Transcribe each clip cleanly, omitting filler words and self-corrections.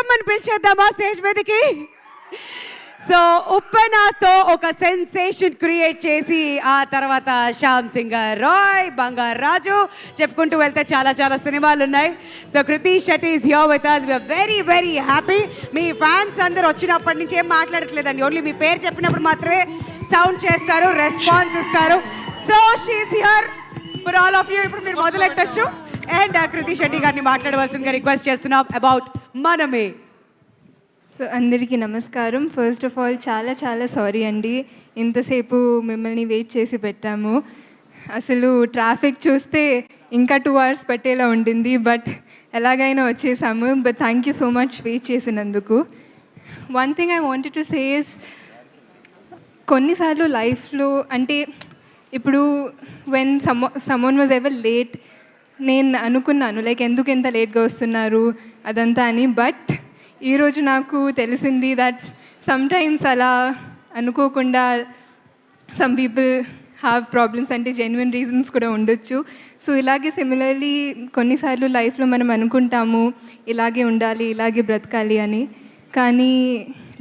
ఉప్పెనమ్మని పిలిచేద్దామా stage మీదకి? So ఉప్పెనతో ఒక sensation create చేసి ఆ తర్వాత శ్యామ్ సింగ్ రాయ్, బంగారు రాజు చెప్పుకుంటూ వెళ్తే చాలా చాలా సినిమాలు ఉన్నాయి. So Krithi Shetty is here with us. We're very very happy. మీ ఫ్యాన్స్ అందరూ వచ్చినప్పటి నుంచి ఏం మాట్లాడట్లేదండి, ఓన్లీ మీ పేరు చెప్పినప్పుడు మాత్రమే సౌండ్ చేస్తారు, రెస్పాన్స్ ఇస్తారు. So she's here for all of you. ఇప్పుడు మీరు మొదలెట్టచ్చు. అండ్ కృతి శెట్టి గారిని మాట్లాడవలసిందిగా రిక్వెస్ట్ చేస్తున్నాం అబౌట్ మనమే. సో అందరికీ నమస్కారం. ఫస్ట్ ఆఫ్ ఆల్ చాలా చాలా సారీ అండి, ఇంతసేపు మిమ్మల్ని వెయిట్ చేసి పెట్టాము. అసలు ట్రాఫిక్ చూస్తే ఇంకా 2 hours పట్టేలా ఉండింది, బట్ ఎలాగైనా వచ్చేసాము. But thank you so much wait చేసినందుకు. One thing I wanted to say is, కొన్నిసార్లు లైఫ్లో అంటే ఇప్పుడు when someone was ever late, నేను అనుకున్నాను లైక్ ఎందుకు ఎంత లేట్గా వస్తున్నారు అదంతా అని. బట్ ఈరోజు నాకు తెలిసింది దట్ సమ్టైమ్స్ అలా అనుకోకుండా సమ్ పీపుల్ హ్యావ్ ప్రాబ్లమ్స్, అంటే జెన్యున్ రీజన్స్ కూడా ఉండొచ్చు. సో ఇలాగే సిమిలర్లీ కొన్నిసార్లు లైఫ్లో మనం అనుకుంటాము ఇలాగే ఉండాలి, ఇలాగే బ్రతకాలి అని, కానీ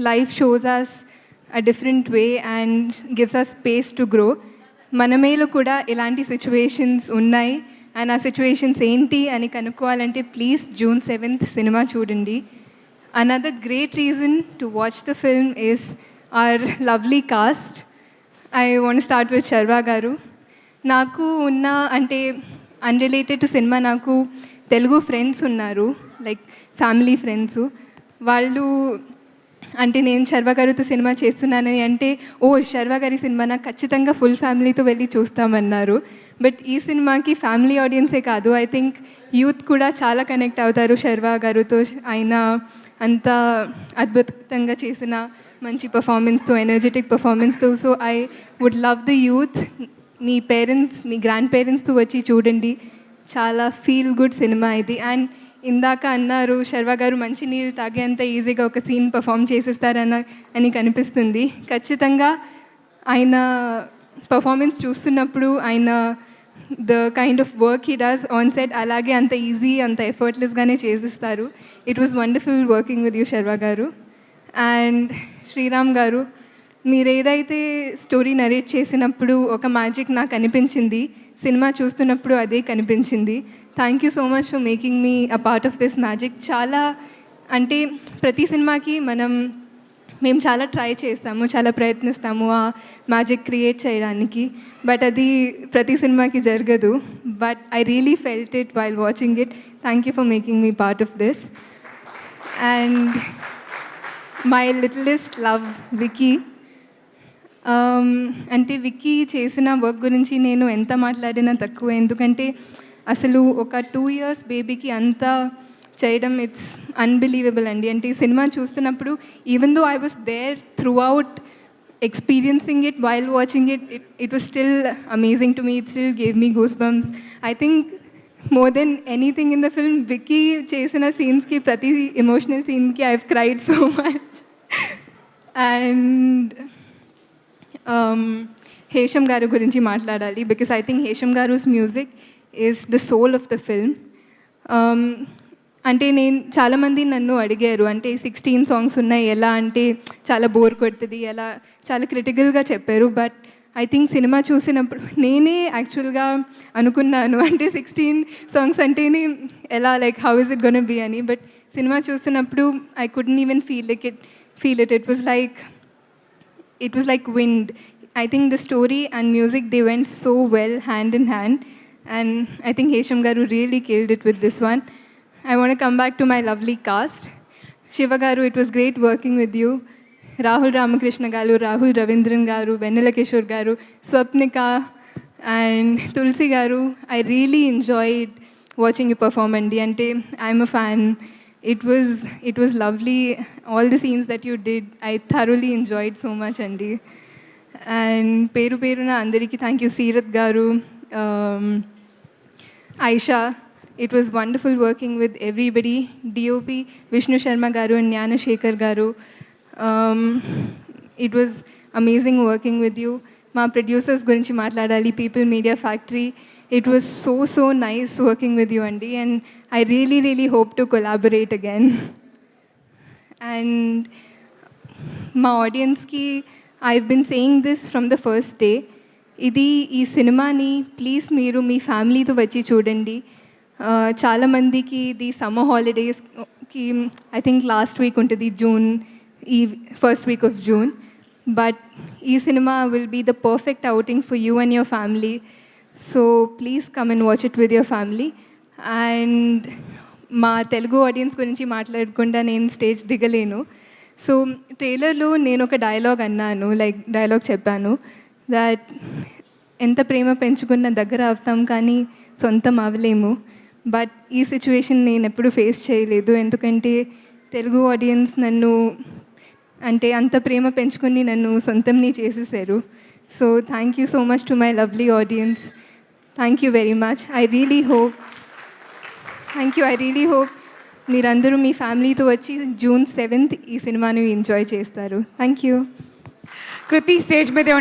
life shows us a different way and gives us space to grow. మన మేలు కూడా ఇలాంటి సిచ్యువేషన్స్ ఉన్నాయి అండ్ ఆ సిచ్యువేషన్స్ ఏంటి అని కనుక్కోవాలంటే ప్లీజ్ June 7th సినిమా చూడండి. Another great reason to watch the film is our lovely cast. I want to start with Sharva garu. నాకు ఉన్న అంటే అన్రిలేటెడ్ టు సినిమా నాకు తెలుగు ఫ్రెండ్స్ ఉన్నారు, లైక్ ఫ్యామిలీ ఫ్రెండ్స్. వాళ్ళు అంటే నేను శర్వ గారితో సినిమా చేస్తున్నానని అంటే ఓ శర్వ గారి సినిమా నాకు ఖచ్చితంగా ఫుల్ ఫ్యామిలీతో వెళ్ళి చూస్తామన్నారు. బట్ ఈ సినిమాకి ఫ్యామిలీ ఆడియన్సే కాదు, ఐ థింక్ యూత్ కూడా చాలా కనెక్ట్ అవుతారు శర్వ గారితో. ఆయన అంత అద్భుతంగా చేసిన మంచి పర్ఫార్మెన్స్తో, ఎనర్జెటిక్ పర్ఫార్మెన్స్తో. So I would love the youth, మీ పేరెంట్స్, మీ గ్రాండ్ పేరెంట్స్తో వచ్చి చూడండి. చాలా ఫీల్ గుడ్ సినిమా ఇది. అండ్ ఇందాక అన్నారు శర్వ గారు మంచి నీళ్ళు తాగేంత ఈజీగా ఒక సీన్ పర్ఫామ్ చేసేస్తారని కనిపిస్తుంది. ఖచ్చితంగా ఆయన పర్ఫార్మెన్స్ చూస్తున్నప్పుడు ఆయన the kind of work he does on set అలాగే అంత ఈజీ, అంత ఎఫర్ట్లెస్గానే చేసిస్తారు. It was wonderful working with you Sharwa గారు. అండ్ శ్రీరామ్ గారు, మీరు ఏదైతే స్టోరీ నరేట్ చేసినప్పుడు ఒక మ్యాజిక్ నాకు అనిపించింది, సినిమా చూస్తున్నప్పుడు అదే కనిపించింది. Thank you so much for making me a part of this magic. చాలా అంటే ప్రతి సినిమాకి మేము చాలా ట్రై చేస్తాము, చాలా ప్రయత్నిస్తాము ఆ మ్యాజిక్ క్రియేట్ చేయడానికి, బట్ అది ప్రతి సినిమాకి జరగదు. But I really felt it while watching it. Thank you for making me part of this. And my littlest love Vicky. అంటే విక్కీ చేసిన వర్క్ గురించి నేను ఎంత మాట్లాడినా తక్కువ, ఎందుకంటే అసలు ఒక 2 years బేబీకి అంత చేయడం ఇట్స్ అన్బిలీవబుల్ అండి. అంటే ఈ సినిమా చూస్తున్నప్పుడు even though I was there throughout experiencing it while watching it was still amazing to me. It still gave me goose bumps. I think more than anything in the film Vicky చేసిన సీన్స్కి, ప్రతి emotional సీన్కి I have cried so much. And Hesham గారు గురించి మాట్లాడాలి, because I think Hesham గారుస్ music is the soul of the film. అంటే చాలామంది నన్ను అడిగారు అంటే 16 songs ఉన్నాయి ఎలా అంటే చాలా బోర్ కొడుతుంది ఎలా, చాలా క్రిటికల్గా చెప్పారు. బట్ ఐ థింక్ సినిమా చూసినప్పుడు నేనే యాక్చువల్గా అనుకున్నాను అంటే 16 songs అంటేనే ఎలా, like how is it gonna be అని. బట్ సినిమా చూస్తున్నప్పుడు I couldn't even feel it. It was like wind. I think the story and music, they went so well hand in hand, and I think Hesham garu really killed it with this one. I want to come back to my lovely cast. Shiva garu, it was great working with you. Rahul Ramakrishna garu, Rahul Ravindran garu, Vennela Kishore garu, Swapnika and Tulsi garu, I really enjoyed watching you perform andi. Ante I'm a fan. It was lovely. All the scenes that you did, I thoroughly enjoyed so much andi. And peruna andariki thank you. Seerath garu, Aisha, it was wonderful working with everybody. DOP Vishnu Sharma garu and Jnana Shekhar garu, it was amazing working with you. మా producers గురించి మాట్లాడాలి, People Media Factory. It was so nice working with you అండి, and I really hope to collaborate again. And మా ఆడియన్స్కి I been saying this from the first day, ఈ సినిమాని please మీరు మీ ఫ్యామిలీతో వచ్చి చూడండి. చాలామందికి ఇది సమ్మర్ హాలిడేస్కి ఐ థింక్ లాస్ట్ వీక్ ఉంటుంది, ఈ first week of June. But ఈ cinema will be the perfect outing for you and your family. So please come and watch it with your family. And మా Telugu audience గురించి మాట్లాడకుండా నేను stage దిగలేను. So ట్రైలర్లో నేను ఒక డైలాగ్ అన్నాను, డైలాగ్ చెప్పాను, దట్ ఎంత ప్రేమ పెంచుకున్న దగ్గర అవుతాం కానీ సొంతం అవ్వలేము. బట్ ఈ సిచ్యువేషన్ నేను ఎప్పుడు ఫేస్ చేయలేదు, ఎందుకంటే తెలుగు ఆడియన్స్ నన్ను అంటే అంత ప్రేమ పెంచుకొని నన్ను సొంతంని చేసేసారు. So thank you so much to my lovely audience. Thank you very much. I really hope మీరందరూ మీ ఫ్యామిలీతో వచ్చి June 7th ఈ సినిమాని ఎంజాయ్ చేస్తారు. Thank you. కృతి స్టేజ్ మీద